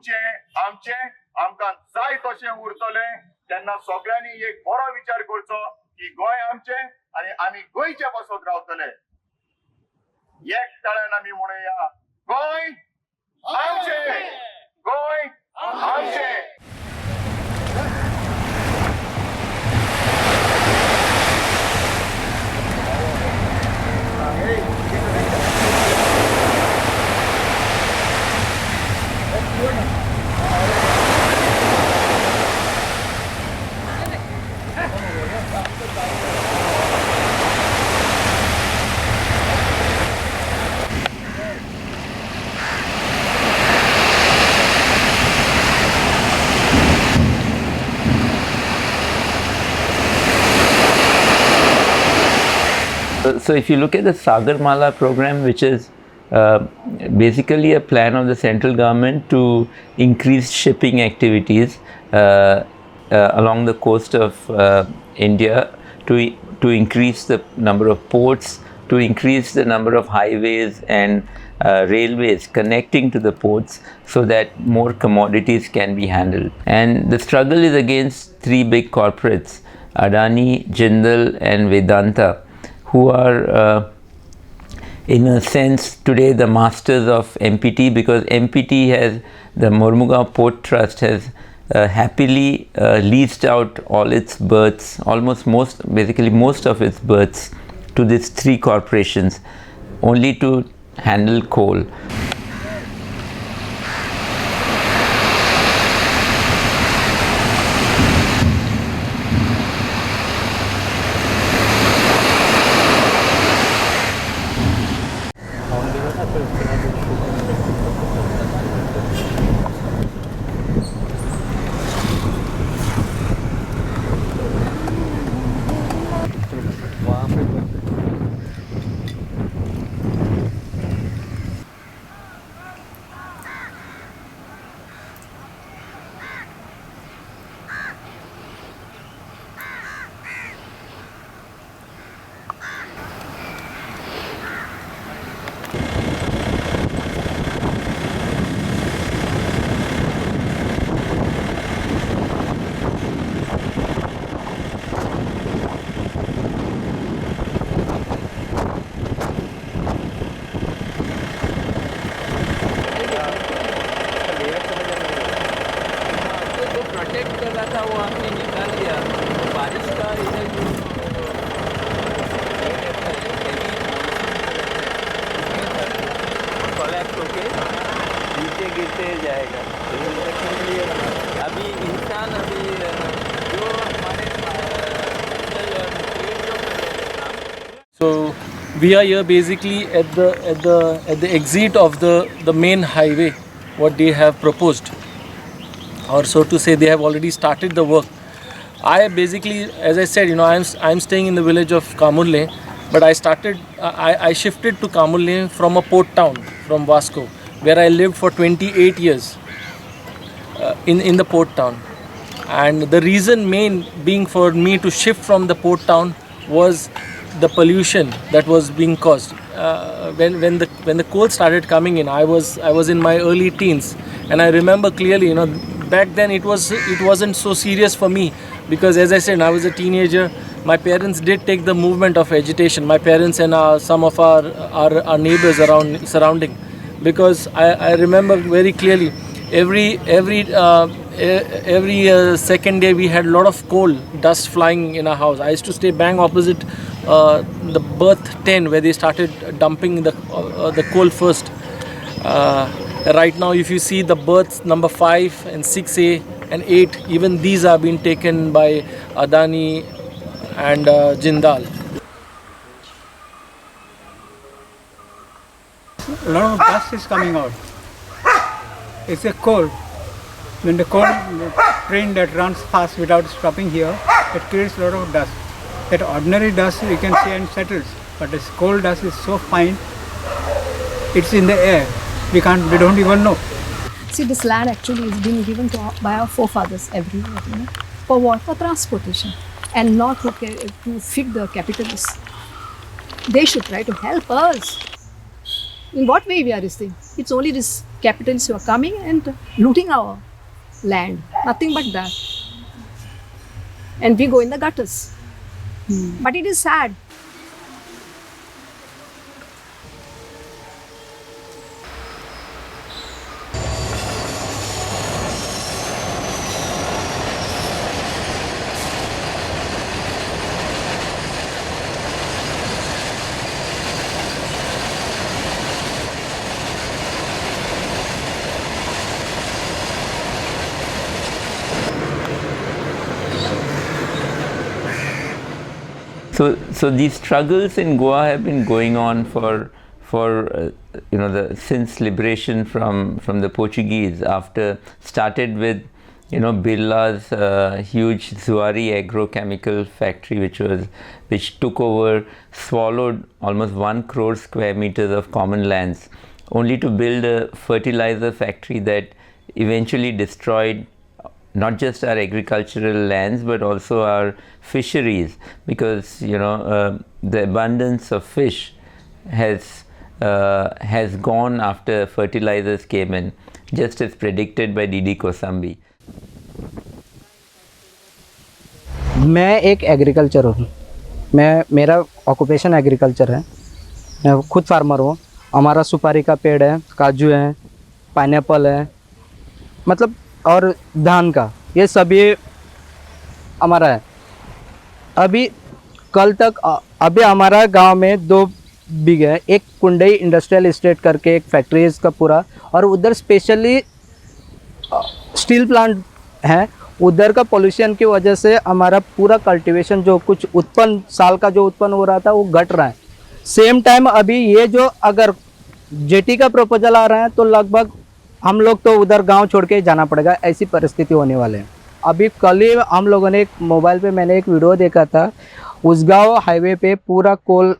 तुमचे आमचे आमकां जाय तशें उरतलें तेन्ना सगळ्यांनी एक बरो विचार करचो की गोंय आमचें आनी आमी गोंयचे बसत रावतले. एक ताळ्यान आमी म्हणुया गोंय आमचें, गोंय आमचें. So if you look at the Sagarmala program, which is basically a plan of the central government to increase shipping activities along the coast of India, to increase the number of ports, to increase the number of highways and railways connecting to the ports so that more commodities can be handled. And the struggle is against three big corporates, Adani, Jindal and Vedanta, who are in a sense today the masters of MPT, because MPT has, the Mormugao Port Trust has happily leased out all its berths, basically most of its berths to these three corporations only to handle coal. So we are here basically at the exit of the main highway, what they have proposed, or so to say, they have already started the work. I basically, as I said, I'm staying in the village of Kamurle, but I shifted to Kamurle from a port town, from Vasco, where I lived for 28 years in the port town. And the reason main being for me to shift from the port town was the pollution that was being caused. When the coal started coming in, I was in my early teens, and I remember clearly, back then it wasn't so serious for me, because as I said, I was a teenager. My parents did take the movement of agitation. My parents and some of our neighbors surrounding, because I remember very clearly every second day we had a lot of coal dust flying in our house. I used to stay bang opposite the berth 10, where they started dumping the coal first. Right now, if you see the berths number 5 and 6A and 8, even these are being taken by Adani and Jindal. A lot of dust is coming out. It's a coal. When the coal train that runs fast without stopping here, it creates a lot of dust. That ordinary dust you can see and settles, but this coal dust is so fine, it's in the air. We don't even know. See, this land actually is being given by our forefathers everywhere, for what? For transportation, and not to feed the capitalists. They should try to help us. In what way we are this thing? It's only this capitalists who are coming and looting our land. Nothing but that. And we go in the gutters. But it is sad. So these struggles in Goa have been going on for since liberation from the Portuguese. After started with Birla's huge Zuari agrochemical factory, which took over, swallowed almost 1 crore square meters of common lands, only to build a fertilizer factory that eventually destroyed not just our agricultural lands but also our fisheries, because the abundance of fish has gone after fertilizers came in, just as predicted by D.D. Kosambi. मैं एक agriculture हूँ, मेरा occupation agriculture है। मैं खुद farmer हूँ। हमारा सुपारी का पेड़ है, काजू है, पाइनएप्पल है, मतलब और धान का, ये सभी हमारा है। अभी कल तक अभी हमारा गांव में 2 बीघे है, एक कुंडई इंडस्ट्रियल एस्टेट करके एक फैक्ट्री है इसका पूरा, और उधर स्पेशली स्टील प्लांट है। उधर का पोल्यूशन की वजह से हमारा पूरा कल्टीवेशन जो कुछ उत्पन्न साल का जो उत्पन्न हो रहा था वो घट रहा है। सेम टाइम अभी ये जो अगर जेटी का प्रपोजल आ रहा है तो लगभग हम लोग तो उधर गांव छोड़ के जाना पड़ेगा, ऐसी परिस्थिति होने वाले हैं। अभी कल ही हम लोगों ने एक मोबाइल पे मैंने एक वीडियो देखा था, उसगांव हाईवे पे पूरा कोल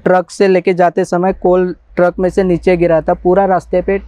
ट्रक से लेके जाते समय कोल ट्रक में से नीचे गिरा था, पूरा रास्ते पे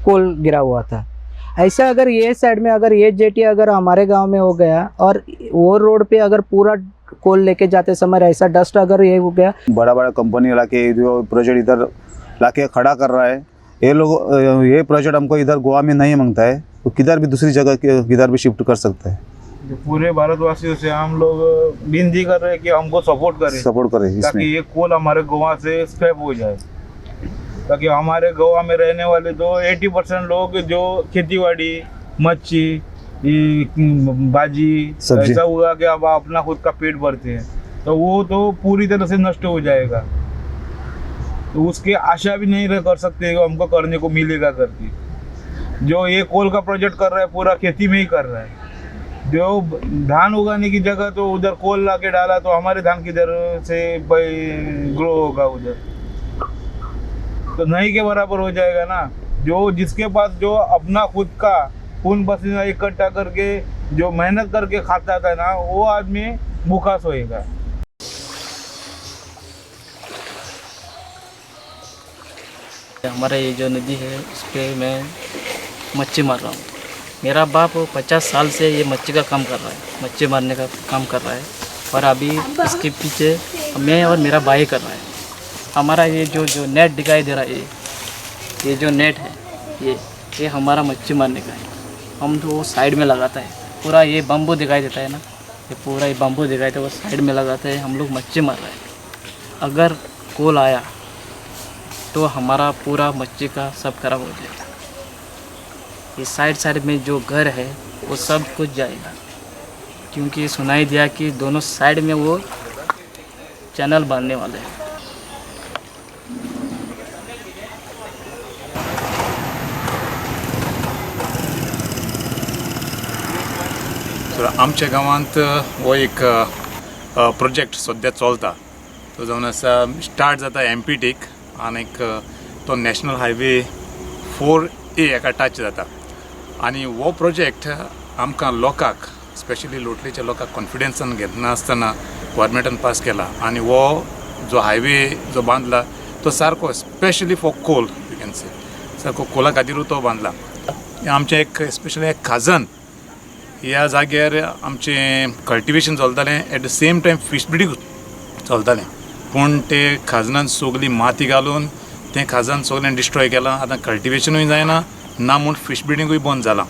कोल गिरा हुआ था। ऐसा अगर ये साइड में अगर ये जेटी अगर हमारे गांव में हो गया और वो रोड पे अगर पूरा कोल लेके जाते समय ऐसा डस्ट अगर ये हो गया, बड़ा बड़ा कंपनी लाके जो प्रोजेक्ट इधर लाके खड़ा कर रहा है, ये प्रोजेक्ट हमको इधर गोवा में नहीं मांगता है तो किधर भी दूसरी जगह किधर भी शिफ्ट कर सकता है। पूरे भारतवासियों से हम लोग विनती कर रहे हैं कि हमको सपोर्ट करें ताकि ये कोल हमारे गोवा से स्क्रैप हो जाए, ताकि हमारे गोवा में रहने वाले तो 80% लोग जो खेतीबाड़ी, मच्छी, बाजी ऐसा उगा के अब अपना खुद का पेट भरते हैं, तो वो तो पूरी तरह से नष्ट हो जाएगा। तो उसकी आशा भी नहीं कर सकते कि हमको करने को मिलेगा करके। जो ये कोल का प्रोजेक्ट कर रहा है पूरा खेती में ही कर रहा है। जो धान उगाने की जगह तो उधर कोल ला के डाला, तो हमारे धान किधर से ग्रो होगा उधर, तो नहीं के बराबर हो जाएगा ना। जो जिसके पास जो अपना खुद का खून पसीना इकट्ठा करके जो मेहनत करके खाता था ना, वो आदमी भूखा सोएगा। हमारा ये जो नदी है उस पर मैं मच्छी मार रहा हूँ। मेरा बाप 50 साल से ये मच्छी का काम कर रहा है, मच्छी मारने का काम कर रहा है, और अभी इसके पीछे मैं और मेरा भाई कर रहा है। हमारा ये जो नेट दिखाई दे रहा है, ये जो नेट है ये हमारा मच्छी मारने का है। हम तो वो साइड में लगाता है, पूरा ये बम्बू दिखाई देता है ना, ये पूरा ये बम्बू दिखाई देता है, वो साइड में लगाते हैं, हम लोग मच्छी मार रहे हैं। अगर कोल आया तो हमारा पूरा मच्छी का सब खराब हो जाएगा। ये साइड में जो घर है वो सब कुछ जाएगा, क्योंकि सुनाई दिया कि दोनों साइड में वो चैनल बांधने वाले हैं। तर आमच्या गांवांत हो एक प्रोजेक्ट सद्या चलता, तो जावन आसा स्टार्ट जाता एमपीटीक, आनी तो नॅशनल हायवे 4A एका टच जाता। आनी हो प्रोजेक्ट आमकां लोकांक स्पेशली लोटलीच्या लोकांक कॉन्फिडन्सान घेतना आसतना गव्हर्मेंटान पास केला। आनी हो जो हायवे जो बांदला तो सारको specially for coal, you can say सारको कोला खातीरूच तो बांदला। आमचें एक स्पेशली एक खाजन ह्या जाग्यार आमचें कल्टिवेशन चलतालें, at the same time fish breeding चलतालें, पूण ते खाजनान सगळी माती घालून तें खाजन सगळें डिस्ट्रॉय केलां. आतां कल्टिवेशनूय जायना ना म्हूण फीश ब्रिडींगूय बंद जालां.